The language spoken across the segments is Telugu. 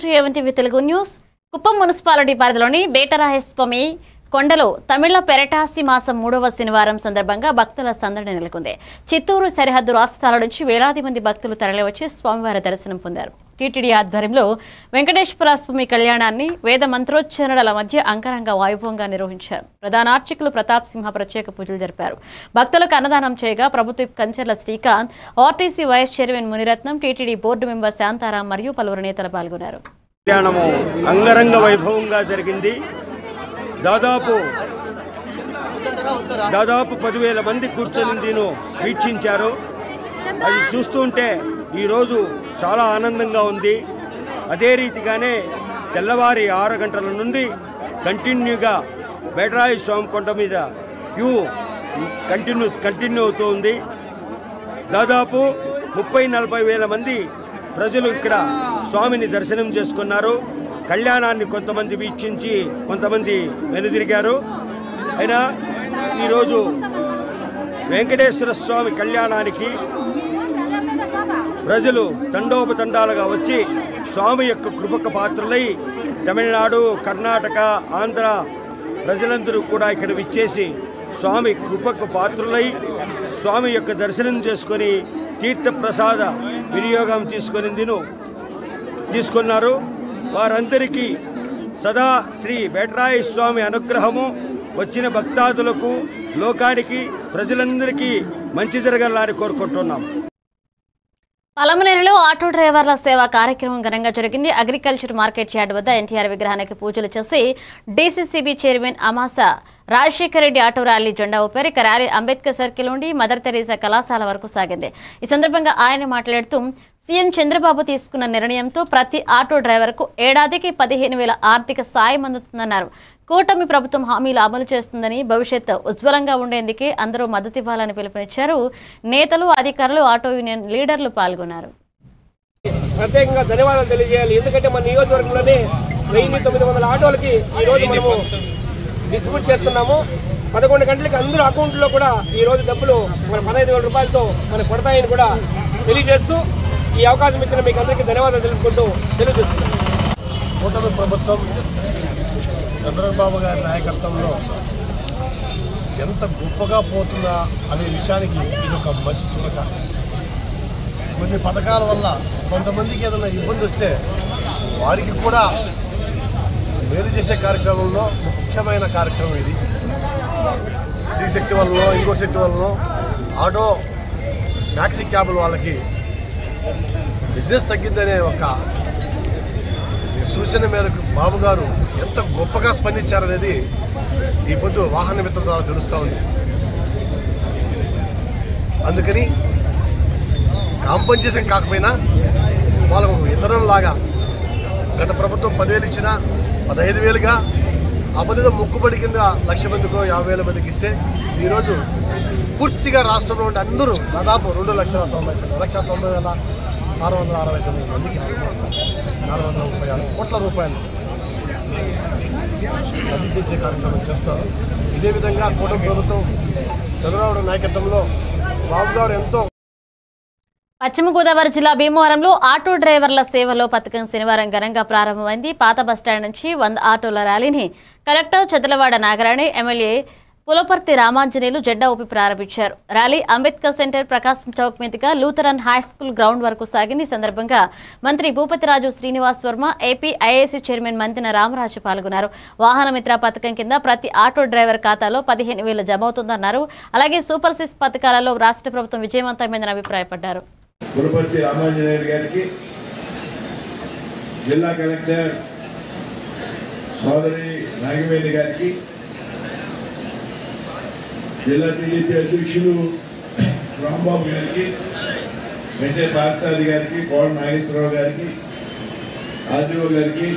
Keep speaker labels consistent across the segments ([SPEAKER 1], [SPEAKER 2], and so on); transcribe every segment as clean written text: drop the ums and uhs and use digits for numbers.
[SPEAKER 1] Welcome to A one TV Telugu news. Kuppam municipality పరిధిలోని బేటరాయస్వామి కొండలో తమిళ పెరటాసి మాసం 3వ శనివారం సందర్భంగా భక్తుల సందడి నెలకొంది. చిత్తూరు సరిహద్దు రాష్ట్రాల నుంచి వేలాది మంది భక్తులు తరలివచ్చి స్వామివారి దర్శనం పొందారు. టీటీడీ ఆధ్వర్యంలో వెంకటేశ్వర స్వామి కళ్యాణాన్ని వేద మంత్రోచ్చరణల మధ్య అంగరంగ వైభవంగా నిర్వహించారు. ప్రధాన అర్చకులు ప్రతాప్ సింహ ప్రత్యేక పూజలు జరిపారు. భక్తులకు అన్నదానం చేయగా ప్రభుత్వ Kancherla Srikanth, RTC vice chairman Muniratnam, TTD board member Shantaram మరియు పలువురు నేతలు పాల్గొన్నారు.
[SPEAKER 2] కళ్యాణము అంగరంగ వైభవంగా జరిగింది. దాదాపు 10,000 మంది కూర్చొని దీన్ని వీక్షించారు. అది చూస్తుంటే ఈరోజు చాలా ఆనందంగా ఉంది. అదే రీతిగానే తెల్లవారి 6 గంటల నుండి కంటిన్యూగా బేటరాయ స్వామి కొండ మీద క్యూ కంటిన్యూ అవుతూ ఉంది. దాదాపు 30-40 వేల మంది ప్రజలు ఇక్కడ స్వామిని దర్శనం చేసుకున్నారు. కళ్యాణాన్ని కొంతమంది వీక్షించి కొంతమంది వెనుదిరిగారు. అయినా ఈరోజు వెంకటేశ్వర స్వామి కళ్యాణానికి ప్రజలు తండోపతండాలుగా వచ్చి స్వామి యొక్క కృపకు పాత్రులై తమిళనాడు, కర్ణాటక, ఆంధ్ర ప్రజలందరూ కూడా ఇక్కడ విచ్చేసి స్వామి కృపకు పాత్రులై స్వామి యొక్క దర్శనం చేసుకొని తీర్థప్రసాద వినియోగం తీసుకున్నారు. వారందరికీ సదా శ్రీ బేటరాయ స్వామి అనుగ్రహము వచ్చిన భక్తాదులకు, లోకానికి, ప్రజలందరికీ మంచి జరగాలని కోరుకుంటున్నాం.
[SPEAKER 1] పలమనేరులో ఆటో డ్రైవర్ల సేవా కార్యక్రమం ఘనంగా జరిగింది. అగ్రికల్చర్ మార్కెట్ యార్డ్ వద్ద ఎన్టీఆర్ విగ్రహానికి పూజలు చేసి DCCB chairman Amasa Rajasekhara Reddy auto rally జెండా ఊపారు. ఇక ర్యాలీ అంబేద్కర్ సర్కిల్ నుండి మదర్ తెరీసా కళాశాల వరకు సాగింది. ఈ సందర్భంగా ఆయన మాట్లాడుతూ సీఎం చంద్రబాబు తీసుకున్న నిర్ణయంతో ప్రతి ఆటో డ్రైవర్కు ఏడాదికి 15,000 ఆర్థిక సాయం అందుతుందన్నారు. కూటమి ప్రభుత్వం హామీలు అమలు చేస్తుందని, భవిష్యత్ ఉజ్వలంగా ఉండేందుకే అందరూ మద్దతివ్వాలని పిలుపునిచ్చారు. నేతలు, అధికారులు, ఆటో యూనియన్ లీడర్లు పాల్గొన్నారు.
[SPEAKER 3] ప్రత్యేకంగా ధన్యవాదాలు తెలియజేయాలి. ఎందుకంటే మన నియోజకవర్గంలోనే 1,900 ఆటోలకి ఈరోజు మనము డిస్ట్రిబ్యూట్ చేస్తున్నాము. 11 గంటలకి అందరూ అకౌంట్లో కూడా ఈరోజు డబ్బులు మన 15,000 రూపాయలతో మనకు పడతాయని కూడా తెలియజేస్తూ ఈ అవకాశం ఇచ్చిన మీకు అందరికీ ధన్యవాదాలు తెలుపుకుంటూ తెలియజేస్తున్నాం.
[SPEAKER 4] కూటమి ప్రభుత్వం చంద్రబాబు గారి నాయకత్వంలో ఎంత గొప్పగా పోతుందా అనే విషయానికి ఇది ఒక మంచి తులక. కొన్ని పథకాల వల్ల కొంతమందికి ఏదైనా ఇబ్బంది వస్తే వారికి కూడా మేలు చేసే కార్యక్రమంలో ముఖ్యమైన కార్యక్రమం ఇది. శ్రీశక్తి వలన, ఇంకో శక్తి వలన ఆటో మ్యాక్సీ క్యాబుల వాళ్ళకి బిజినెస్ తగ్గిందనే ఒక సూచన మేరకు బాబు గారు ఎంత గొప్పగా స్పందించారనేది ఈ పొద్దు వాహన మిత్రుల ద్వారా తెలుస్తూ ఉంది. అందుకని కాంపన్సేషన్ కాకపోయినా వాళ్ళకు ఇతరంలాగా గత ప్రభుత్వం 10,000 ఇచ్చినా 15,000గా అబద్ధ మొక్కుబడి కింద 1,00,000 మందికో 50,000 మందికి ఇస్తే ఈరోజు పూర్తిగా రాష్ట్రంలో ఉండే అందరూ దాదాపు 2,90,669 మందికి 436 కోట్ల రూపాయలు అందించే కార్యక్రమం చేస్తారు. ఇదే విధంగా కూటమి ప్రభుత్వం చంద్రబాబు నాయకత్వంలో బాబు గారు ఎంతో.
[SPEAKER 1] పశ్చిమ గోదావరి జిల్లా భీమవరంలో ఆటో డ్రైవర్ల సేవలో పథకం శనివారం ఘనంగా ప్రారంభమైంది. పాత బస్టాండ్ నుంచి 100 ఆటోల ర్యాలీని కలెక్టర్ చదలవాడ నాగరాణి, ఎమ్మెల్యే పులపర్తి రామాంజనేయులు జెండా ఊపి ప్రారంభించారు. ర్యాలీ అంబేద్కర్ సెంటర్, ప్రకాశం చౌక్ మీదుగా లూథరన్ హై స్కూల్ గ్రౌండ్ వరకు సాగింది. ఈ సందర్భంగా మంత్రి Bhupathiraju Srinivas Varma, AP IAC chairman Mantina Ramaraju పాల్గొన్నారు. వాహన మిత్ర పథకం కింద ప్రతి ఆటో డ్రైవర్ ఖాతాలో 15,000 జమ అవుతుందన్నారు. అలాగే సూపర్ సిక్స్ పథకాలలో రాష్ట్ర ప్రభుత్వం విజయవంతమైందని అభిప్రాయపడ్డారు.
[SPEAKER 5] పులపర్తి రామాంజనేయులు గారికి, జిల్లా కలెక్టర్ సోదరి నాగవేణి గారికి, జిల్లా టీడీపీ అధ్యక్షులు రాంబాబు గారికి, వెంకట పార్థసారథి గారికి, కోడ నాగేశ్వరరావు గారికి, ఆర్డీఓ గారికి,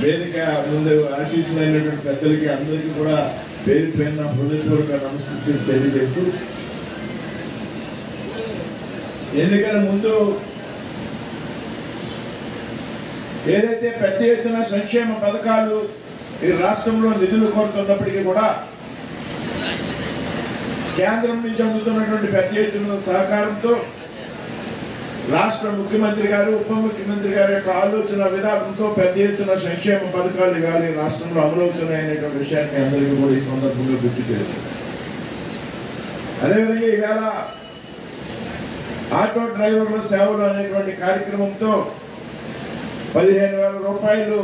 [SPEAKER 5] వేదిక ముందు ఆశీస్సులైనటువంటి పెద్దలకి అందరికీ కూడా పేరు పేరున హృదయపూర్వక నమస్కృతి తెలియజేస్తూ, ఎన్నికల ముందు ఏదైతే పెద్ద ఎత్తున సంక్షేమ పథకాలు ఈ రాష్ట్రంలో నిధులు కోరుతున్నప్పటికీ కూడా కేంద్రం నుంచి అందుతున్నటువంటి పెద్ద ఎత్తున సహకారంతో రాష్ట్ర ముఖ్యమంత్రి గారు ఉప ముఖ్యమంత్రి గారి యొక్క ఆలోచన విధానంతో పెద్ద ఎత్తున సంక్షేమ పథకాలు ఇవ్వాలి రాష్ట్రంలో అమలవుతున్నాయనేటువంటి విషయాన్ని అందరికీ కూడా ఈ సందర్భంగా గుర్తు చేస్తుంది. అదేవిధంగా ఈవేళ ఆటో డ్రైవర్ల సేవలు అనేటువంటి కార్యక్రమంతో 15,000 రూపాయలు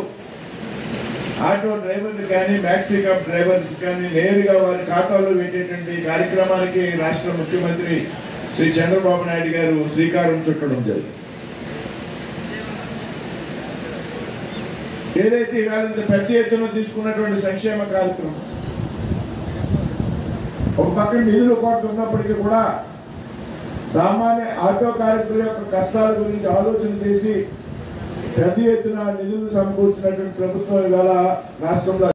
[SPEAKER 5] ఆటో డ్రైవర్లు కానీ మ్యాక్సీ క్యాబ్ డ్రైవర్స్ కానీ నేరుగా వారి ఖాతాలో పెట్టేటువంటి కార్యక్రమానికి రాష్ట్ర ముఖ్యమంత్రి శ్రీ చంద్రబాబు నాయుడు గారు శ్రీకారం చుట్టడం జరిగింది. ఏదైతే ఇవాళ పెద్ద ఎత్తున తీసుకున్నటువంటి సంక్షేమ కార్యక్రమం ఒక పక్కన నిధులు కొరత ఉన్నప్పటికీ కూడా సామాన్య ఆటో కార్మికుల యొక్క కష్టాల గురించి ఆలోచన చేసి పెద్ద ఎత్తున నిధులు సమకూర్చినటువంటి ప్రభుత్వం ఇవాళ రాష్ట్రంలో.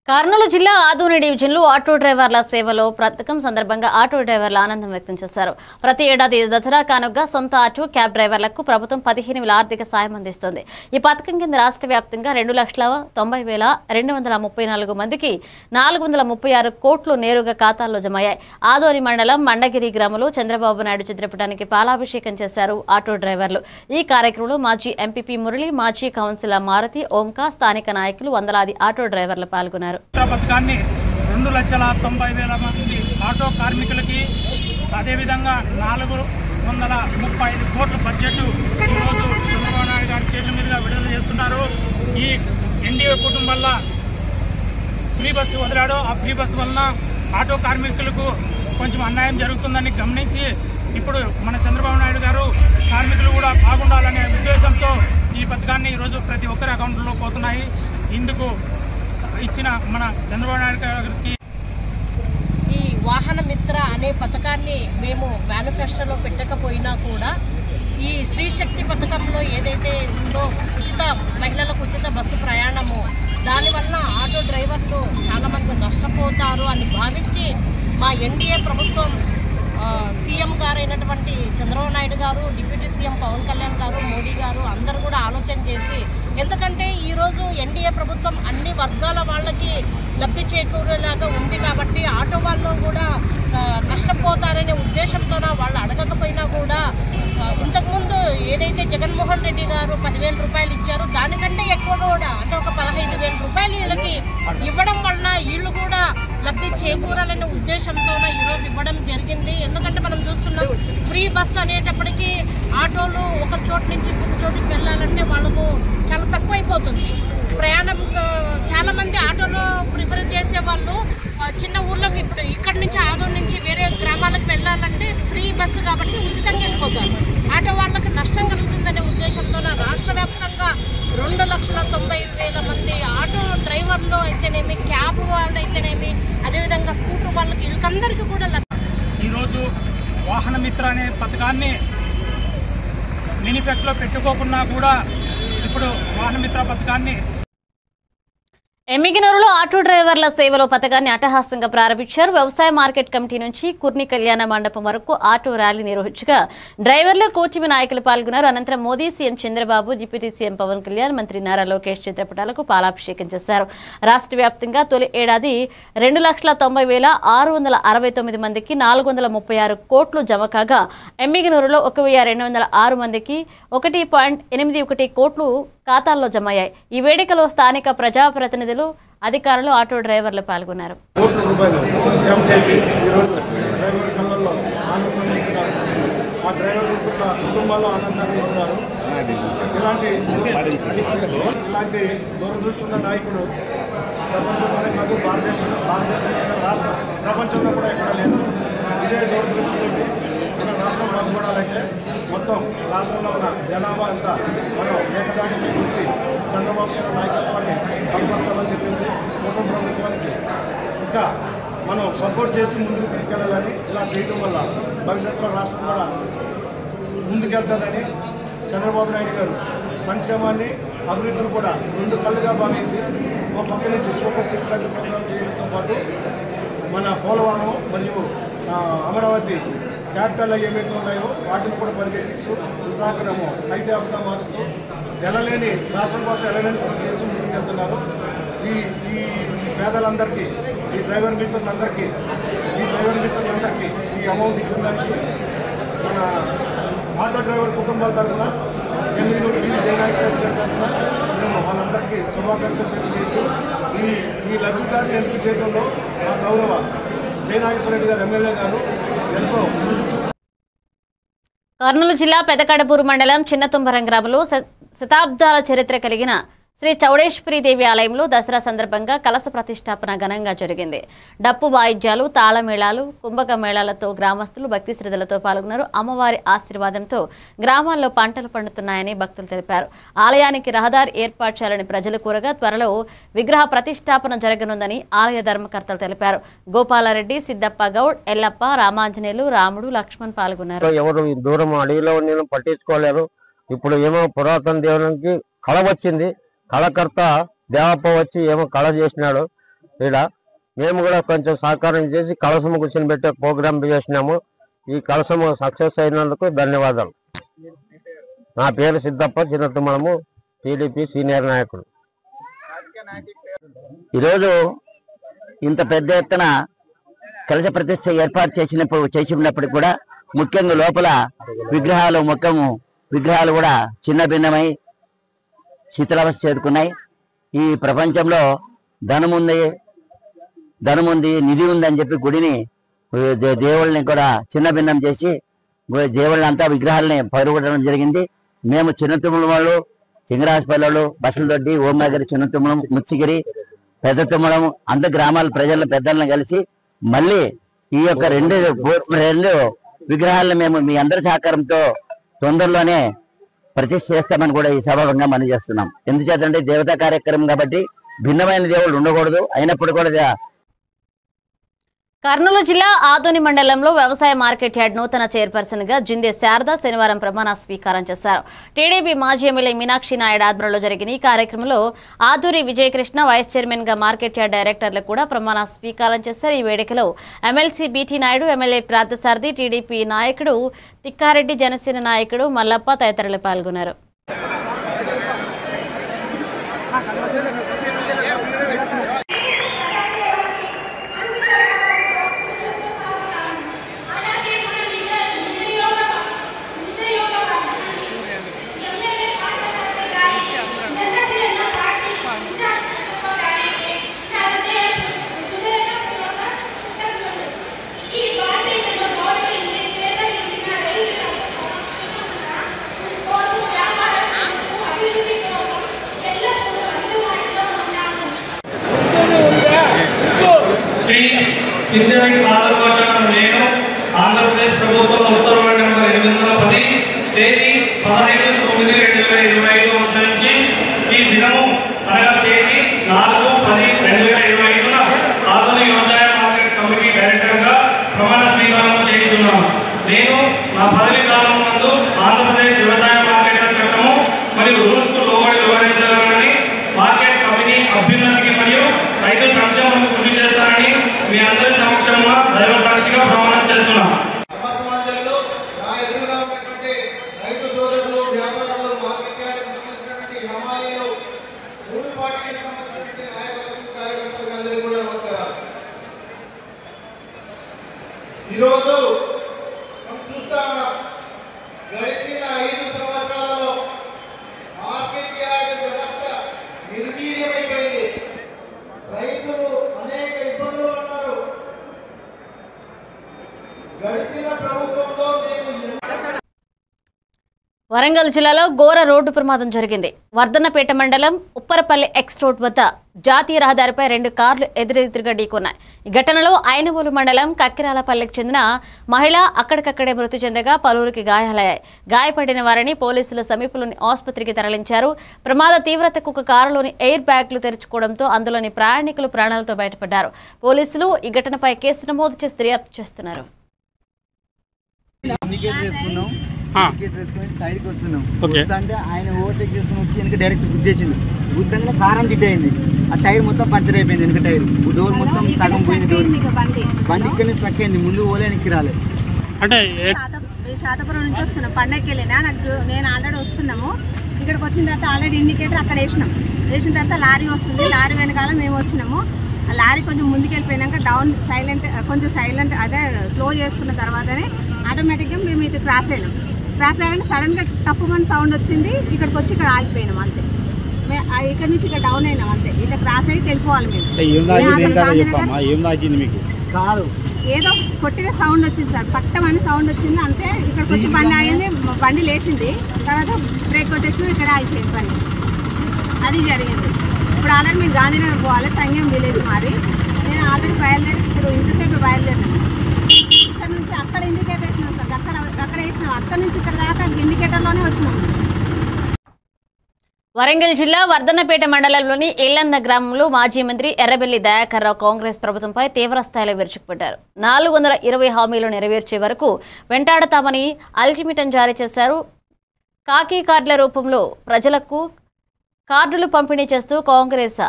[SPEAKER 1] కర్నూలు జిల్లా ఆదోని డివిజన్లో ఆటో డ్రైవర్ల సేవలో పథకం సందర్భంగా ఆటో డ్రైవర్లు ఆనందం వ్యక్తం చేశారు. ప్రతి ఏడాది దసరా కానుకగా సొంత ఆటో క్యాబ్ డ్రైవర్లకు ప్రభుత్వం 15,000 ఆర్థిక సాయం అందిస్తోంది. ఈ పథకం కింద రాష్ట్ర వ్యాప్తంగా 2,90,234 మందికి 436 కోట్లు నేరుగా ఖాతాల్లో జమయ్యాయి. ఆదోని మండలం మండగిరి గ్రామంలో చంద్రబాబు నాయుడు చిత్రపటానికి పాలాభిషేకం చేశారు ఆటో డ్రైవర్లు. ఈ కార్యక్రమంలో మాజీ ఎంపీపీ మురళి, మాజీ కౌన్సిలర్ మారుతి, ఓంకా, స్థానిక నాయకులు, వందలాది ఆటో డ్రైవర్లు పాల్గొన్నారు.
[SPEAKER 6] పథకాన్ని 2,90,000 మంది ఆటో కార్మికులకి, అదేవిధంగా 435 కోట్ల బడ్జెట్ ఈరోజు చంద్రబాబు నాయుడు గారి చేతుల మీదుగా విడుదల చేస్తున్నారు. ఈ ఎన్డీఏ కుటుంబం వల్ల ఫ్రీ బస్సు వదిలాడో ఆ ఫ్రీ బస్సు వలన ఆటో కార్మికులకు కొంచెం అన్యాయం జరుగుతుందని గమనించి ఇప్పుడు మన చంద్రబాబు నాయుడు గారు కార్మికులు కూడా బాగుండాలనే ఉద్దేశంతో ఈ పథకాన్ని ఈరోజు ప్రతి ఒక్కరి అకౌంట్లో పోతున్నాయి. ఇందుకు ఇచ్చిన మన చంద్రబాబు నాయుడు గారికి
[SPEAKER 7] ఈ వాహన మిత్ర అనే పథకాన్ని మేము మేనిఫెస్టోలో పెట్టకపోయినా కూడా ఈ స్త్రీ శక్తి పథకంలో ఏదైతే ఉందో మహిళలకు ఉచిత బస్సు ప్రయాణము, దానివల్ల ఆటో డ్రైవర్లు చాలామంది నష్టపోతారు అని భావించి మా ఎన్డీఏ ప్రభుత్వం సీఎం గారు అయినటువంటి చంద్రబాబు నాయుడు గారు, డిప్యూటీ సీఎం పవన్ కళ్యాణ్ గారు, మోడీ గారు అందరూ కూడా ఆలోచన చేసి, ఎందుకంటే ఈరోజు ఎన్డీఏ ప్రభుత్వం అన్ని వర్గాల వాళ్ళకి లబ్ధి చేకూరేలాగా ఉంది కాబట్టి ఆటో వాళ్ళు కూడా నష్టపోతారనే ఉద్దేశంతో వాళ్ళు అడగకపోయినా కూడా ఇంతకుముందు ఏదైతే జగన్మోహన్ రెడ్డి గారు 10,000 రూపాయలు ఇచ్చారో దానికంటే ఎక్కువగా కూడా అంటే ఒక 15,000 రూపాయలు వీళ్ళకి ఇవ్వడం వలన వీళ్ళు కూడా లబ్ధి చేకూరాలనే ఉద్దేశంతో ఈరోజు ఇవ్వడం జరిగింది. ఎందుకంటే మనం చూస్తున్నాం ఫ్రీ బస్ అనేటప్పటికీ ఆటోలు ఒక చోటు నుంచి ఇంకొక చోటుకి వెళ్ళాలంటే వాళ్ళకు చాలా తక్కువైపోతుంది ప్రయాణం. చాలామంది ఆటోలో ప్రిఫర్ చేసేవాళ్ళు చిన్న ఊర్లోకి ఇప్పుడు ఇక్కడ నుంచి ఆదోని నుంచి వేరే గ్రామాలకు వెళ్ళాలంటే ఫ్రీ బస్సు కాబట్టి ఉచితంగా వెళ్ళిపోతారు. ఆటో వాళ్ళకి నష్టం కలుగుతుందనే ఉద్దేశంతో రాష్ట్ర వ్యాప్తంగా 2,90,000 మంది ఆటో డ్రైవర్లు అయితేనేమి, క్యాబ్ వాళ్ళు అయితేనేమి, అదేవిధంగా స్కూటర్ వాళ్ళకి వీళ్ళకందరికీ కూడా
[SPEAKER 6] ఈరోజు వాహన మిత్ర అనే పథకాన్ని మేనిఫెస్టోలో పెట్టుకోకుండా కూడా ఇప్పుడు వాహన మిత్ర పథకాన్ని
[SPEAKER 1] ఎమ్మిగనూరులో ఆటో డ్రైవర్ల సేవలో పథకాన్ని అట్టహాసంగా ప్రారంభించారు. వ్యవసాయ మార్కెట్ కమిటీ నుంచి కుర్ని కళ్యాణ మండపం వరకు ఆటో ర్యాలీ నిర్వహించగా డ్రైవర్లు, కూటమి నాయకులు పాల్గొన్నారు. అనంతరం Modi, CM Chandrababu, deputy CM Pawan Kalyan, మంత్రి నారా లోకేష్ చిత్రపటాలకు పాలాభిషేకం చేశారు. రాష్ట్ర వ్యాప్తంగా తొలి ఏడాది 2,90,669 మందికి 436 కోట్లు జమ కాగా ఎమ్మిగనూరులో 1,206 మందికి 1.81 కోట్లు ఖాతాల్లో జమయ్యాయి. ఈ వేడుకలో స్థానిక ప్రజాప్రతినిధులు, అధికారులు, ఆటో డ్రైవర్లు పాల్గొన్నారు.
[SPEAKER 2] కోట్ల రూపాయలు జమ చేసి ఈరోజు డ్రైవర్ కళ్ళల్లో ఆనందం ఇస్తున్నారు. ఆ డ్రైవర్ కుటుంబాల్లో ఆనందాన్ని ఇస్తున్నారు. ఇలాంటి దూరదృష్టి ఉన్న నాయకుడు ప్రపంచంలోనే కాదు, భారతదేశంలో రాష్ట్ర ప్రపంచంలో కూడా ఎక్కడ లేదు. ఇదే దూరదృష్టితో మన రాష్ట్రం బాగుపడాలంటే మొత్తం రాష్ట్రంలో ఉన్న జనాభా అంతా మనం ఏకదాటి మీద నుంచి చంద్రబాబు గారి నాయకత్వాన్ని బలపరచాలని చెప్పేసి కుటుంబ ప్రభుత్వానికి ఇంకా మనం సపోర్ట్ చేసి ముందుకు తీసుకెళ్లాలని ఇలా చేయడం వల్ల భవిష్యత్తులో రాష్ట్రం కూడా ముందుకెళ్తానని చంద్రబాబు నాయుడు గారు సంక్షేమాన్ని, అభివృద్ధిని కూడా 2 కళ్ళుగా భావించి ఒక పక్క నుంచి సూపర్ 6 లక్షల ప్రోగ్రాం చేయడంతో పాటు మన పోలవరం మరియు అమరావతి క్యాపిటల్ ఏవైతే ఉన్నాయో వాటిని కూడా పరిగెత్తిస్తూ విశాఖను అయితే అప్గా మారుస్తూ వెళ్ళలేని రాష్ట్రం కోసం వెళ్ళలేని కూడా చేస్తూ ముందుకెళ్తున్నారు. ఈ పేదలందరికీ, ఈ డ్రైవర్ మిత్రులందరికీ ఈ అమౌంట్ ఇచ్చిన దానికి మన ఆటో డ్రైవర్ కుటుంబాల తరఫున నేను తరఫున మేము వాళ్ళందరికీ శుభాకాంక్షలు తెలియజేస్తూ ఈ లబ్ధిదారుని ఎంపిక చేయడంలో మా గౌరవ జయనాగేశ్వరరెడ్డి గారు ఎమ్మెల్యే గారు ఎంతో ముందు.
[SPEAKER 1] కర్నూలు జిల్లా పెదకడపూరు మండలం చిన్నతుంబరం గ్రామంలో శతాబ్దాల చరిత్ర కలిగిన శ్రీ చౌడేశ్వరీదేవి ఆలయంలో దసరా సందర్భంగా కలశ ప్రతిష్టాపన ఘనంగా జరిగింది. డప్పు వాయిద్యాలు, తాళమేళాలు, కుంభక మేళాలతో గ్రామస్తులు భక్తి శ్రద్ధలతో పాల్గొన్నారు. అమ్మవారి ఆశీర్వాదంతో గ్రామాల్లో పంటలు పండుతున్నాయని భక్తులు తెలిపారు. ఆలయానికి రహదారి ఏర్పాటు చేయాలని ప్రజలు కోరగా త్వరలో విగ్రహ ప్రతిష్టాపన జరగనుందని ఆలయ ధర్మకర్తలు తెలిపారు. గోపాలరెడ్డి, సిద్దప్ప గౌడ్, ఎల్లప్ప, రామాంజనేయులు, రాముడు, లక్ష్మణ్ పాల్గొన్నారు.
[SPEAKER 8] ఎవరు దూరం అడవిలో నేను పట్టించుకోలేరు. ఇప్పుడు ఏమో పురాతన దేవునికి కళ వచ్చింది. కళకర్త దేవప్ప వచ్చి ఏమో కళ చేసినాడు. ఇక్కడ మేము కూడా కొంచెం సహకారం చేసి కలసము కూర్చొని పెట్టే ప్రోగ్రాం చేసినాము. ఈ కలసము సక్సెస్ అయినందుకు ధన్యవాదాలు. నా పేరు సిద్దప్ప, చిన్నతుమ్మలము, టీడీపీ సీనియర్ నాయకుడు.
[SPEAKER 9] ఈరోజు ఇంత పెద్ద ఎత్తున కలశ ప్రతిష్ఠ ఏర్పాటు చేసినప్పటికి కూడా ముఖ్యంగా లోపల విగ్రహాలు కూడా చిన్న భిన్నమై శిథిలావస్థ చేరుకున్నాయి. ఈ ప్రపంచంలో ధనముంది, నిధి ఉందని చెప్పి గుడిని దేవుళ్ళని కూడా చిన్న భిన్నం చేసి దేవుళ్ళంతా విగ్రహాలని పరుగుడడం జరిగింది. మేము చిన్నతుమ్మల వాళ్ళు, చింగరాజపల్లి, బసలదొడ్డి, ఓంనగర్, చిన్నతుమ్మలం, ముచ్చిగిరి, పెద్ద తుమ్మలం అంత గ్రామాల ప్రజల పెద్దలను కలిసి మళ్ళీ ఈ యొక్క రెండు విగ్రహాలను మేము మీ అందరి సహకారంతో తొందరలోనే ప్రతిష్ఠ చేస్తామని కూడా ఈ సభావంగా మనం చేస్తున్నాం. ఎందుచేతంటే దేవతా కార్యక్రమం కాబట్టి భిన్నమైన దేవుళ్ళు ఉండకూడదు. అయినప్పుడు కూడా
[SPEAKER 1] కర్నూలు జిల్లా ఆదోని మండలంలో వ్యవసాయ మార్కెట్ యార్డ్ నూతన చైర్పర్సన్ గా జిందే శారద శనివారం ప్రమాణ స్వీకారం చేశారు. టీడీపీ మాజీ ఎమ్మెల్యే మీనాక్షి నాయుడు ఆధ్వర్యంలో జరిగిన ఈ కార్యక్రమంలో ఆదూరి విజయకృష్ణ వైస్ చైర్మన్ గా మార్కెట్ యార్డ్ డైరెక్టర్లు కూడా ప్రమాణ స్వీకారం చేశారు. ఈ వేడుకలో MLC BT Naidu, MLA Parthasarathi, TDP నాయకుడు తిక్కారెడ్డి, జనసేన నాయకుడు మల్లప్ప తదితరులు పాల్గొన్నారు.
[SPEAKER 10] పింఛన్ ఆంధ్రభాషను నేను ఆంధ్రప్రదేశ్ ప్రభుత్వం ఉత్తర్వుల నెంబర్ 810 తేదీ 15/9/2025 నుంచి ఈ దినము అనగా తేదీ 4/10/2025న ఆధునిక వ్యవసాయ మార్కెట్ కమిటీ డైరెక్టర్గా ప్రమాణ స్వీకారం చేయించున్నాను. నేను నా పదవి కాలం నందు ఆంధ్రప్రదేశ్ వ్యవసాయ మార్కెట్ల చట్టము మరియు రూల్స్కు లోబడి వ్యవహరించాలని, మార్కెట్ కమిటీ అభ్యున్నతికి మరియు రైతు సంక్షేమానికి కృషి చేస్తానని మీ అందరి సమక్షంలో దైవ సాక్షిగా ప్రమాణం చేస్తున్నాం.
[SPEAKER 2] ఈరోజు మనం చూస్తా ఉన్నాం, గడిచిన 5 సంవత్సరాలలో మార్కెట్ యార్డ్ వ్యవస్థ నిర్వీర్యమైపోయింది. రైతులు అనేక ఇబ్బందులు ఉన్నారు. గడిచిన ప్రభుత్వంలో మేము
[SPEAKER 1] వరంగల్ జిల్లాలో ఘోర రోడ్డు ప్రమాదం జరిగింది. వర్ధన్నపేట మండలం ఉప్పరపల్లి ఎక్స్ రోడ్ వద్ద జాతీయ రహదారిపై 2 కార్లు ఎదురెదురుగా ఢీకొన్నాయి. ఈ ఘటనలో ఐనవోలు మండలం కక్కిరాలపల్లికి చెందిన మహిళ అక్కడికక్కడే మృతి చెందగా పలువురికి గాయాలయ్యాయి. గాయపడిన వారిని పోలీసులు సమీపంలోని ఆసుపత్రికి తరలించారు. ప్రమాద తీవ్రతకు ఒక కారులోని ఎయిర్ బ్యాగ్లు తెరుచుకోవడంతో అందులోని ప్రయాణికులు ప్రాణాలతో బయటపడ్డారు. పోలీసులు ఈ ఘటనపై కేసు నమోదు చేసి దర్యాప్తు చేస్తున్నారు.
[SPEAKER 11] సైడ్కి వస్తున్నాం అంటే ఆయన ఓవర్టేక్ చేసుకుని వచ్చి వెనక డైరెక్ట్ గుద్దేసిండు. గుద్దంగా కారం తిట్టయింది. ఆ టైర్ మొత్తం పంచర్ అయిపోయింది. వెనక టైర్ డోర్ మొత్తం సగం పోయింది. డోర్ బండి ఇక్కడనే స్ట్రక్ అయింది. ముందు ఓలేనికి రాలేదు.
[SPEAKER 12] అంటే శాతపురం నుంచి వస్తున్నాం, పండగకి వెళ్ళినా నేను ఆల్రెడీ వస్తున్నాము. ఇక్కడికి వచ్చిన తర్వాత ఆల్రెడీ ఇండికేటర్ అక్కడ వేసిన తర్వాత లారీ వస్తుంది. లారీ వెనకాల మేము వచ్చినాము. ఆ లారీ కొంచెం ముందుకెళ్ళిపోయినాక కొంచెం సైలెంట్ అదే స్లో చేసుకున్న తర్వాతనే ఆటోమేటిక్గా మేము ఇటు క్రాస్ అయినాం. క్రాస్ అయ్యాక సడన్గా టఫ్ మని సౌండ్ వచ్చింది. ఇక్కడికి వచ్చి ఇక్కడ ఆగిపోయినాం అంతే. ఇక్కడ నుంచి ఇక్కడ డౌన్ అయినాం అంతే. ఇట్లా క్రాస్ అయ్యి వెళ్ళిపోవాలి మేము. కాదు ఏదో కొట్టిన సౌండ్ వచ్చింది సార్, పట్టమని సౌండ్ వచ్చింది అంతే. ఇక్కడికి వచ్చి బండి ఆగింది, బండి లేచింది, తర్వాత బ్రేక్ కొట్టేసిన ఇక్కడ ఆగిపోయింది బండి. అది జరిగింది. ఇప్పుడు ఆల్రెడీ మీరు గాంధీనగర్ పోవాలి, సంఘం విలేజ్ మాది. నేను ఆల్రెడీ బయలుదేరి ఇప్పుడు ఇంతసేపు బయలుదేరాను. ఇక్కడ నుంచి అక్కడ ఇండికేటర్ వేసినాం సార్, అక్కడ వేసినాం. అక్కడ నుంచి ఇక్కడ దాకా ఇండికేటర్లోనే వచ్చినాం.
[SPEAKER 1] వరంగల్ జిల్లా వర్ధన్నపేట మండలంలోని ఏలంద గ్రామంలో మాజీ మంత్రి ఎర్రబెల్లి దయాకర్ రావు కాంగ్రెస్ ప్రభుత్వంపై తీవ్రస్థాయిలో విరుచుకుపడ్డారు. 420 హామీలు నెరవేర్చే వరకు వెంటాడతామని అల్టిమేటం జారీ చేశారు. కాకి కార్డుల రూపంలో ప్రజలకు కార్డులు పంపిణీ చేస్తూ కాంగ్రెస్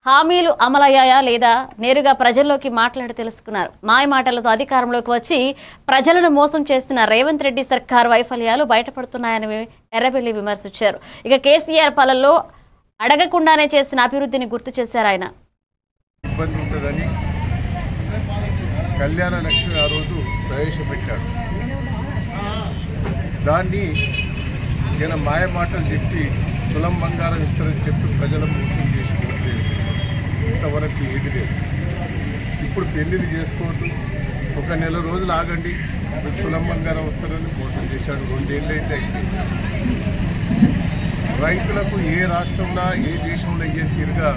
[SPEAKER 1] హామీలు అమలయ్యాయా లేదా నేరుగా ప్రజల్లోకి మాట్లాడి తెలుసుకున్నారు. మాయ మాటలతో అధికారంలోకి వచ్చి ప్రజలను మోసం చేస్తున్న రేవంత్ రెడ్డి సర్కార్ వైఫల్యాలు బయటపడుతున్నాయని ఎర్రబెల్లి విమర్శించారు. ఇక కేసీఆర్ పాలనలో అడగకుండానే చేసిన అభివృద్ధిని గుర్తు చేశారు. ఆయన
[SPEAKER 13] ఇబ్బంది ఉంటుందని కళ్యాణ లక్ష్మి ఆ రోజు ప్రవేశపెట్టాడు. దాన్ని ఈయన మాయ మాటలు చెప్పి తులం బంగారం ఇస్తారని చెప్పి ప్రజల మోసం చేసి ఇంతవరకు ఏది లేదు. ఇప్పుడు పెళ్లిళ్ళు చేసుకోవద్దు, ఒక నెల రోజులు ఆగండి, తులం బంగారం వస్తారని మోసం చేశాడు. 2 ఏళ్ళు అయితే రైతులకు ఏ రాష్ట్రంలో ఏ దేశంలో అయ్యే తీరుగా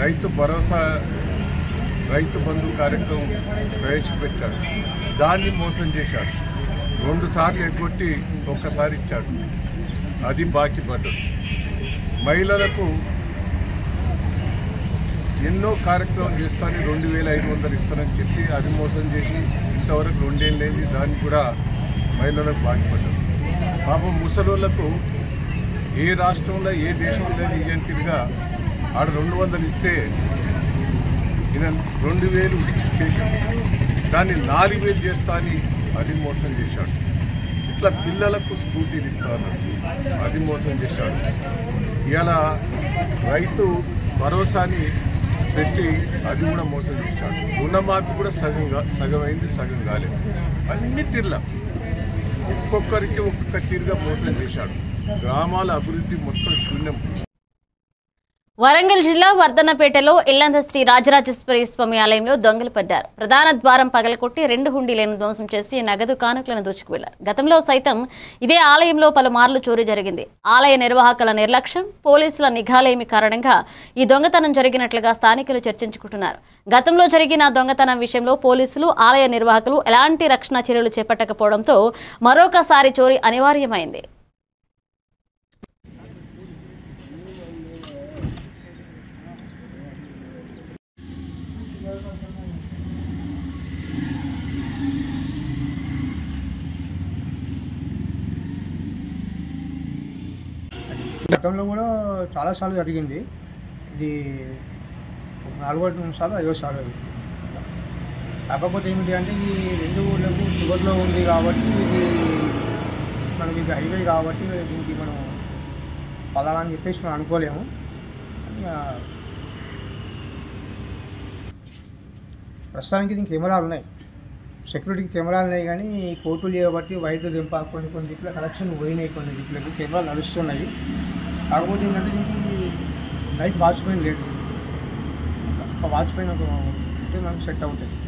[SPEAKER 13] రైతు భరోసా రైతు బంధు కార్యక్రమం ప్రవేశపెట్టాడు. దాన్ని మోసం చేశాడు. 2 సార్లు ఎగ్గొట్టి ఒక్కసారి ఇచ్చాడు, అది బాకీ పడ్డదు. మహిళలకు ఎన్నో కార్యక్రమం చేస్తాను 2500 ఇస్తానని చెప్పి అది మోసం చేసి ఇంతవరకు 2 ఏళ్ళు అయింది. దాన్ని కూడా మహిళలకు బాకీ పడ్డదు. పాపం ముసలోళ్లకు ఏ రాష్ట్రంలో ఏ దేశంలో ఇయ్యంటిగా ఆడ 200 ఇస్తే ఈయన 2000 చేశాడు. దాన్ని 4000 చేస్తా అని అది మోసం చేశాడు. ఇట్లా పిల్లలకు స్కూటీలు ఇస్తాను అది మోసం చేశాడు. ఇలా రైతు భరోసాని పెట్టి అది కూడా మోసం చేశాడు. రుణమాఫీ కూడా సగం అయింది, సగం కాలేదు. అన్ని తీర్ల ఒక్కొక్కరికి ఒక్కొక్క తీరుగా మోసం చేశాడు. గ్రామాల అభివృద్ధి మొత్తం శూన్యం.
[SPEAKER 1] వరంగల్ జిల్లా వర్ధన్నపేటలో ఇల్లంద శ్రీ రాజరాజేశ్వరి స్వామి ఆలయంలో దొంగలు పడ్డారు. ప్రధాన ద్వారం పగలకొట్టి 2 హుండీలను ధ్వంసం చేసి నగదు కానుకలను దోచుకువెళ్లారు. గతంలో సైతం ఇదే ఆలయంలో పలుమార్లు చోరీ జరిగింది. ఆలయ నిర్వాహకుల నిర్లక్ష్యం, పోలీసుల నిఘాలేమి కారణంగా ఈ దొంగతనం జరిగినట్లుగా స్థానికులు చర్చించుకుంటున్నారు. గతంలో జరిగిన దొంగతనం విషయంలో పోలీసులు, ఆలయ నిర్వాహకులు ఎలాంటి రక్షణ చర్యలు చేపట్టకపోవడంతో మరొకసారి చోరీ అనివార్యమైంది.
[SPEAKER 14] గతంలో కూడా చాలాసార్లు జరిగింది. ఇది 4 సార్లు 5 సార్లు. కాకపోతే ఏమిటి అంటే ఈ 2 ఊళ్ళకు చివరిలో ఉంది కాబట్టి ఇది మనకి ఇది హైవే కాబట్టి దీనికి మనం పలానా అని చెప్పేసి మనం అనుకోలేము. ప్రస్తుతానికి దీనికి కెమెరాలు ఉన్నాయి, సెక్యూరిటీకి కెమెరాలు ఉన్నాయి. కానీ కోర్టులు చేయబట్టి వైద్యులు దింప కొన్ని దిక్కుల కలెక్షన్ పోయినాయి, కొన్ని దిక్కులకు కెమెరాలు నడుస్తున్నాయి. కాకపోతే ఏంటంటే దీనికి నైట్ వాచ్మెన్ లేదు. ఒక వాచ్మెన్ ఉంటే మనకు సెట్ అవుతుంది.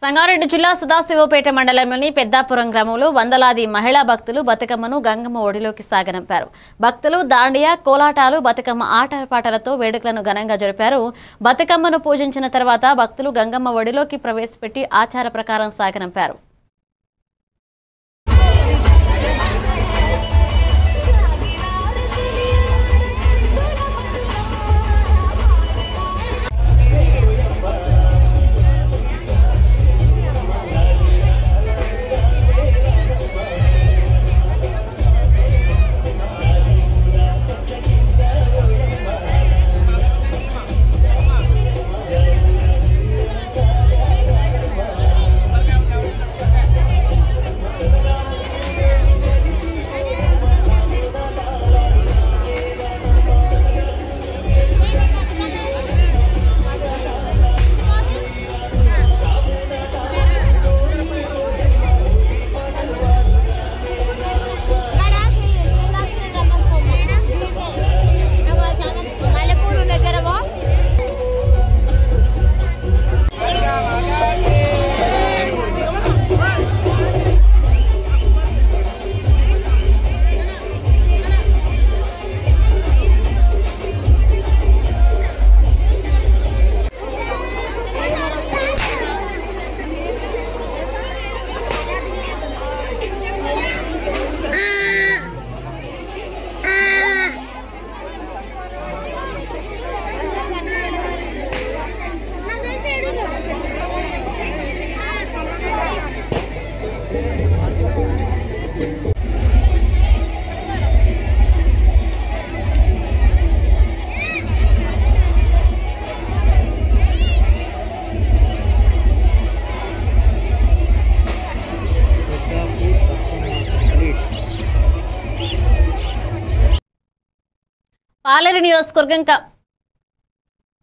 [SPEAKER 1] సంగారెడ్డి జిల్లా సదాశివపేట మండలంలోని పెద్దాపురం గ్రామంలో వందలాది మహిళా భక్తులు బతుకమ్మను గంగమ్మ ఒడిలోకి సాగనంపారు. భక్తులు దాండియా, కోలాటాలు, బతుకమ్మ ఆటపాటలతో వేడుకలను ఘనంగా జరిపారు. బతుకమ్మను పూజించిన తర్వాత భక్తులు గంగమ్మ ఒడిలోకి ప్రవేశపెట్టి ఆచార ప్రకారం సాగనంపారు. పాలేరు నియోజకవర్గం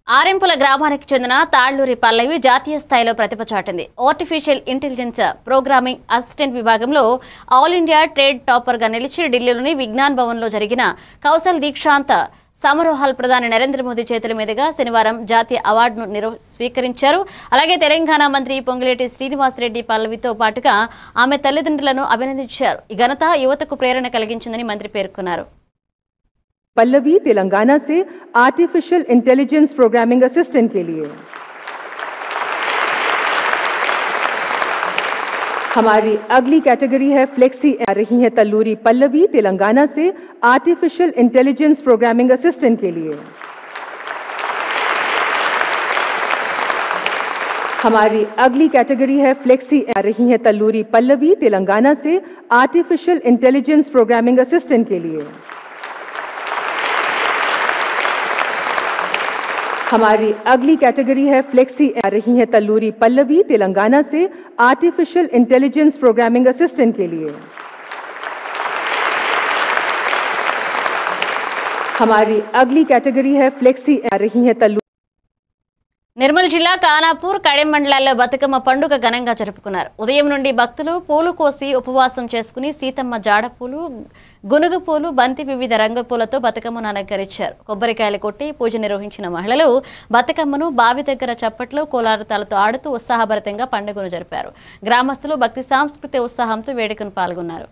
[SPEAKER 1] ఆరెంపుల గ్రామానికి చెందిన తాళ్లూరి పల్లవి జాతీయ స్థాయిలో ప్రతిభ చాటింది. ఆర్టిఫిషియల్ ఇంటెలిజెన్స్ ప్రోగ్రామింగ్ అసిస్టెంట్ విభాగంలో ఆల్ ఇండియా ట్రేడ్ టాపర్గా నిలిచి ఢిల్లీలోని విజ్ఞాన్ భవన్లో జరిగిన కౌశల్ దీక్షాంత్ సమారోహాల్ ప్రధాని నరేంద్ర మోదీ చేతుల మీదుగా శనివారం జాతీయ అవార్డును స్వీకరించారు. అలాగే తెలంగాణ మంత్రి పొంగులేటి శ్రీనివాసరెడ్డి పల్లవితో పాటుగా ఆమె తల్లిదండ్రులను అభినందించారు. ఈ ఘనత యువతకు ప్రేరణ కలిగించిందని మంత్రి పేర్కొన్నారు.
[SPEAKER 15] पल्लवी तेलंगाना से आर्टिफिशियल इंटेलिजेंस प्रोग्रामिंग असिस्टेंट के लिए। हमारी अगली कैटेगरी है फ्लेक्सी आ रही है तल्लूरी पल्लवी तेलंगाना से आर्टिफिशियल इंटेलिजेंस प्रोग्रामिंग असिस्टेंट के लिए। हमारी अगली कैटेगरी है फ्लेक्सी आ रही है तल्लूरी पल्लवी तेलंगाना से आर्टिफिशियल इंटेलिजेंस प्रोग्रामिंग असिस्टेंट के लिए। हमारी अगली कैटेगरी है फ्लेक्सी आ रही है तल्लूरी पल्लवी तेलंगाना से आर्टिफिशियल इंटेलिजेंस प्रोग्रामिंग असिस्टेंट के लिए। हमारी अगली कैटेगरी है फ्लेक्सी आ रही है तल्लूरी।
[SPEAKER 1] నిర్మల్ జిల్లా కానాపూర్ కడెం మండలాల్లో బతుకమ్మ పండుగ ఘనంగా జరుపుకున్నారు. ఉదయం నుండి భక్తులు పూలు కోసి ఉపవాసం చేసుకుని సీతమ్మ జాడపూలు, గునుగు పూలు, బంతి వివిధ రంగు పూలతో బతుకమ్మను అలంకరించారు. కొబ్బరికాయలు కొట్టి పూజ నిర్వహించిన మహిళలు బతుకమ్మను బావి దగ్గర చప్పట్లు, కోలాటాలతో ఆడుతూ ఉత్సాహభరితంగా పండుగను జరిపారు. గ్రామస్తులు భక్తి సాంస్కృతిక ఉత్సాహంతో వేడుకను పాల్గొన్నారు.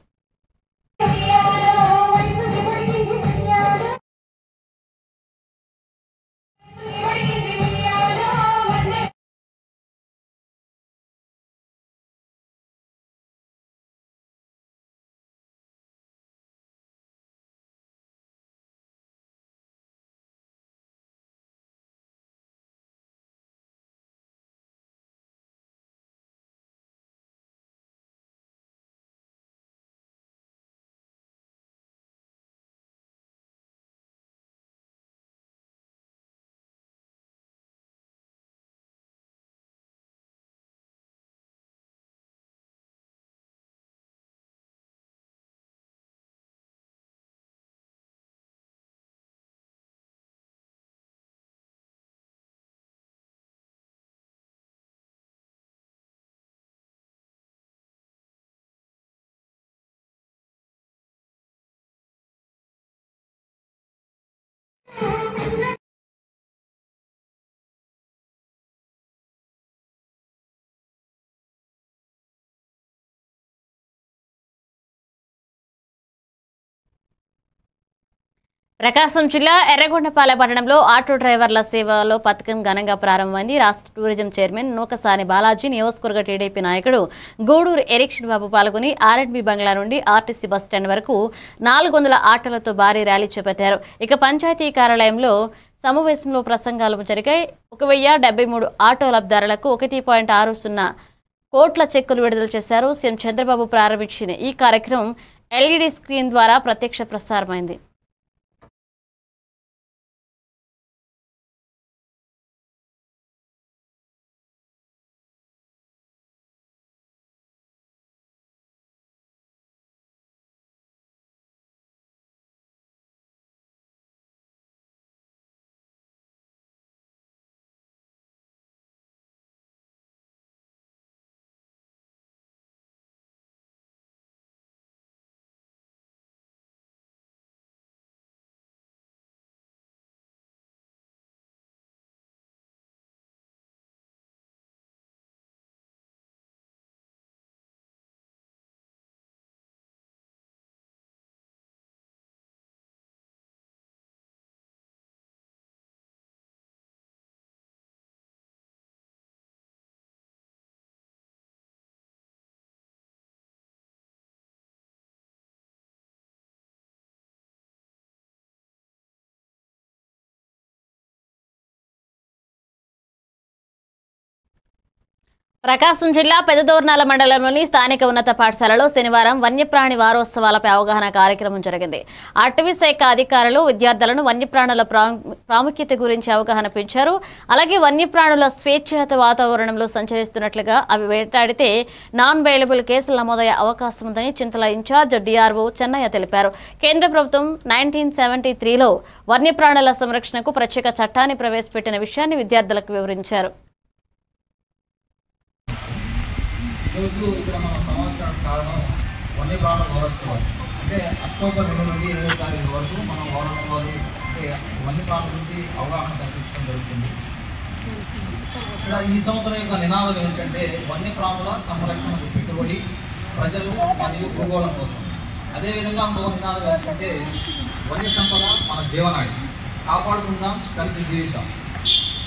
[SPEAKER 1] ప్రకాశం జిల్లా ఎర్రగొండపాలెం పట్టణంలో ఆటో డ్రైవర్ల సేవలో పథకం ఘనంగా ప్రారంభమైంది. రాష్ట్ర టూరిజం చైర్మన్ నూకసాని బాలాజీ, నియోజకవర్గ టీడీపీ నాయకుడు గూడూరు ఎరిక్షన్ బాబు పాల్గొని R&B బంగ్లా నుండి ఆర్టీసీ బస్టాండ్ వరకు 400 ఆటోలతో భారీ ర్యాలీ చేపట్టారు. ఇక పంచాయతీ కార్యాలయంలో సమావేశంలో ప్రసంగాలు జరిగాయి. 1073 ఆటో లబ్ధిదారులకు 1.60 కోట్ల చెక్కులు విడుదల చేశారు. సీఎం చంద్రబాబు ప్రారంభించిన ఈ కార్యక్రమం LED స్క్రీన్ ద్వారా ప్రత్యక్ష ప్రసారమైంది. ప్రకాశం జిల్లా పెదదోర్నాల మండలంలోని స్థానిక ఉన్నత పాఠశాలలో శనివారం వన్యప్రాణి వారోత్సవాలపై అవగాహన కార్యక్రమం జరిగింది. అటవీ శాఖ అధికారులు విద్యార్థులను వన్యప్రాణుల ప్రాముఖ్యత గురించి అవగాహన పెంచారు. అలాగే వన్యప్రాణుల స్వేచ్ఛాయుత వాతావరణంలో సంచరిస్తున్నట్లుగా అవి వేటాడితే నాన్ బెయిలబుల్ కేసులు నమోదయ్యే అవకాశం ఉందని చింతల ఇన్ఛార్జ్ డిఆర్ఓ చెన్నయ్య తెలిపారు. కేంద్ర ప్రభుత్వం 1973లో వన్యప్రాణుల సంరక్షణకు ప్రత్యేక చట్టాన్ని ప్రవేశపెట్టిన విషయాన్ని విద్యార్థులకు వివరించారు.
[SPEAKER 16] ఈరోజు ఇక్కడ మనం సమావేశానికి కారణం వన్యప్రాణుల వారోత్సవాలు. అంటే అక్టోబర్ 2 నుండి 20 తారీఖు వరకు మనం వారోత్సవాలు అంటే వన్యప్రాణుల గురించి అవగాహన కల్పించడం జరుగుతుంది. ఇక్కడ ఈ సంవత్సరం యొక్క నినాదం ఏంటంటే వన్యప్రాణుల సంరక్షణకు పెట్టుబడి ప్రజలు మరియు భూగోళం కోసం. అదేవిధంగా ఇంకొక నినాదం ఏంటంటే వన్య సంపద మన జీవనాడి, కాపాడుకుందాం కలిసి జీవిద్దాం.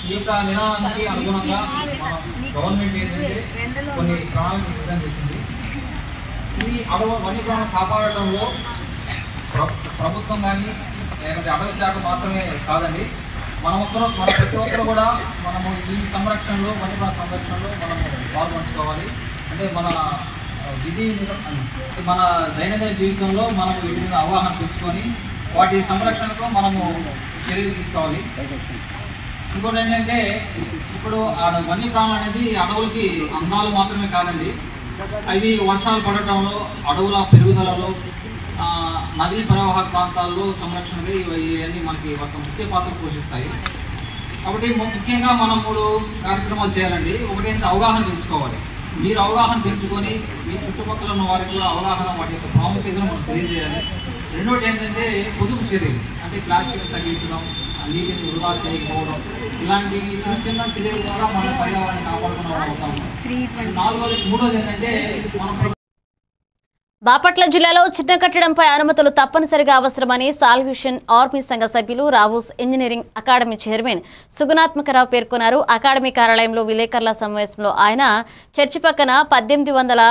[SPEAKER 16] ఈ యొక్క నినాదానికి అనుగుణంగా మన గవర్నమెంట్ ఏంటంటే కొన్ని ప్రణాళికలు సిద్ధం చేసింది. ఈ వన్యప్రాణులను కాపాడటంలో ప్రభుత్వం కానీ లేకపోతే అటవీ శాఖ మాత్రమే కాదండి, మన ప్రతి ఒక్కరు కూడా మనము ఈ సంరక్షణలో వన్యప్రాణ సంరక్షణలో మనము పాల్పంచుకోవాలి. అంటే మన మన దైనందిన జీవితంలో మనం వీటి మీద అవగాహన పెంచుకొని వాటి సంరక్షణకు మనము చర్యలు తీసుకోవాలి. ఇంకోటి ఏంటంటే ఇప్పుడు వన్యప్రాణులు అనేది అడవులకి అందాలు మాత్రమే కాదండి, అవి వర్షాలు పడటంలో అడవుల పెరుగుదలలో నదీ ప్రవాహ ప్రాంతాల్లో సంరక్షణగా ఇవన్నీ మనకి ఒక ముఖ్య పాత్ర పోషిస్తాయి. కాబట్టి ముఖ్యంగా మనం 3 కార్యక్రమాలు చేయాలండి. ఒకటి ఏంటంటే అవగాహన పెంచుకోవాలి. మీరు అవగాహన పెంచుకొని మీ చుట్టుపక్కల ఉన్న వారికి కూడా అవగాహన వాటి యొక్క ప్రాముఖ్యతను మనం తెలియజేయాలి. రెండోటి ఏంటంటే పొదుపు చర్యలు, అంటే ప్లాస్టిక్ తగ్గించడం, నీటిని వృధా చేయకపోవడం, ఇలాంటివి చిన్న చిన్న చర్యల ద్వారా మనం పర్యావరణాన్ని కాపాడుకున్న వాళ్ళు అవుతాము. మూడోది ఏంటంటే మనం
[SPEAKER 1] బాపట్ల జిల్లాలో చిన్న కట్టడంపై అనుమతులు తప్పనిసరిగా అవసరమని సాల్వేషన్ ఆర్మీ సంఘ సభ్యులు రావూస్ ఇంజనీరింగ్ అకాడమీ చైర్మన్ సుగుణాత్మకరావు పేర్కొన్నారు. అకాడమీ కార్యాలయంలో విలేకరుల సమావేశంలో ఆయన చర్చి పక్కన 1800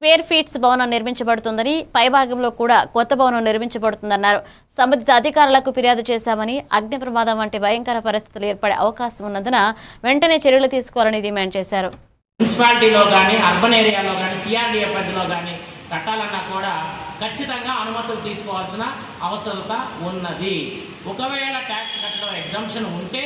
[SPEAKER 1] స్క్వేర్ ఫీట్స్ భవనం నిర్మించబడుతుందని, పైభాగంలో కూడా కొత్త భవనం నిర్మించబడుతుందన్నారు. సంబంధిత అధికారులకు ఫిర్యాదు చేశామని, అగ్ని ప్రమాదం వంటి భయంకర పరిస్థితులు ఏర్పడే అవకాశం ఉన్నందున వెంటనే చర్యలు తీసుకోవాలని డిమాండ్ చేశారు.
[SPEAKER 17] మున్సిపాలిటీలో కానీ అర్బన్ ఏరియాలో కానీ సిఆర్డీఏ పరిధిలో కానీ కట్టాలన్నా కూడా ఖచ్చితంగా అనుమతులు తీసుకోవాల్సిన అవసరత ఉన్నది. ఒకవేళ ట్యాక్స్ కట్టడం ఎగ్జంప్షన్ ఉంటే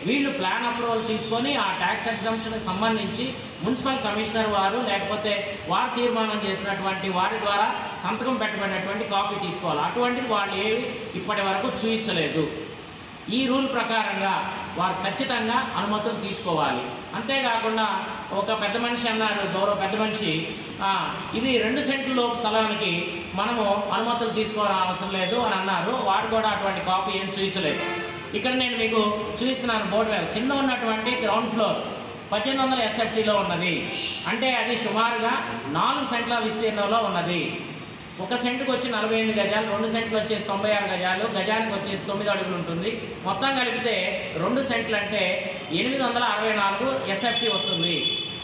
[SPEAKER 17] వీళ్ళు ప్లాన్ అప్రూవల్ తీసుకొని ఆ ట్యాక్స్ ఎగ్జంప్షన్కి సంబంధించి మున్సిపల్ కమిషనర్ వారు లేకపోతే వారు తీర్మానం చేసినటువంటి వారి ద్వారా సంతకం పెట్టబడినటువంటి కాపీ తీసుకోవాలి. అటువంటిది వాళ్ళు ఏవి ఇప్పటి వరకు చూపించలేదు. ఈ రూల్ ప్రకారంగా వారు ఖచ్చితంగా అనుమతులు తీసుకోవాలి. అంతేకాకుండా ఒక పెద్ద మనిషి అన్నారు, గౌరవ పెద్ద మనిషి, ఇది 2 సెంట్ల స్థలానికి మనము అనుమతులు తీసుకోవాలని అవసరం లేదు అని అన్నారు. వారు కూడా అటువంటి కాపీ ఏం చూపించలేదు. ఇక్కడ నేను మీకు చూపిస్తున్నాను బోర్డు మీద కింద ఉన్నటువంటి గ్రౌండ్ ఫ్లోర్ 1800 SFTలో ఉన్నది. అంటే అది సుమారుగా 4 సెంట్ల విస్తీర్ణంలో ఉన్నది. 1 సెంటుకు వచ్చి 48 గజాలు, 2 సెంట్లు వచ్చేసి 96 గజాలు, గజానికి వచ్చేసి 9 అడుగులు ఉంటుంది. మొత్తం కలిపితే 2 సెంట్లు అంటే 864 SFT వస్తుంది.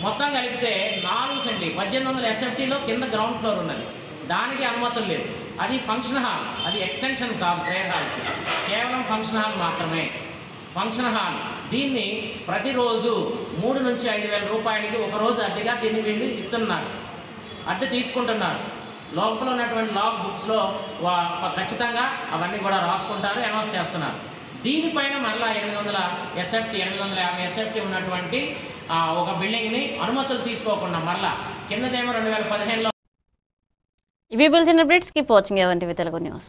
[SPEAKER 17] మొత్తం కలిపితే 4 సెంట్లు 1800 SFTలో కింద గ్రౌండ్ ఫ్లోర్ ఉన్నది. దానికి అనుమతులు లేదు. అది ఫంక్షన్ హాల్, అది ఎక్స్టెన్షన్ కాదు ప్రేయర్ హాల్కి, కేవలం ఫంక్షన్ హాల్ మాత్రమే. ఫంక్షన్ హాల్ దీన్ని ప్రతిరోజు 3 నుంచి 5,000 రూపాయలకి ఒకరోజు అద్దెగా దీన్ని వీళ్ళు ఇస్తున్నారు, అద్దె తీసుకుంటున్నారు. లోపల ఉన్నటువంటి లాగ్ బుక్స్లో ఖచ్చితంగా అవన్నీ కూడా రాసుకుంటారు, అనౌన్స్ చేస్తున్నారు. దీనిపైన మళ్ళీ 800 SFT 850 SFT ఉన్నటువంటి ఒక బిల్డింగ్ని అనుమతులు తీసుకోకుండా మళ్ళా కిందదేమో 2015లో.
[SPEAKER 1] ఇవి bulletin updates. Keep watching AVN TV Telugu news.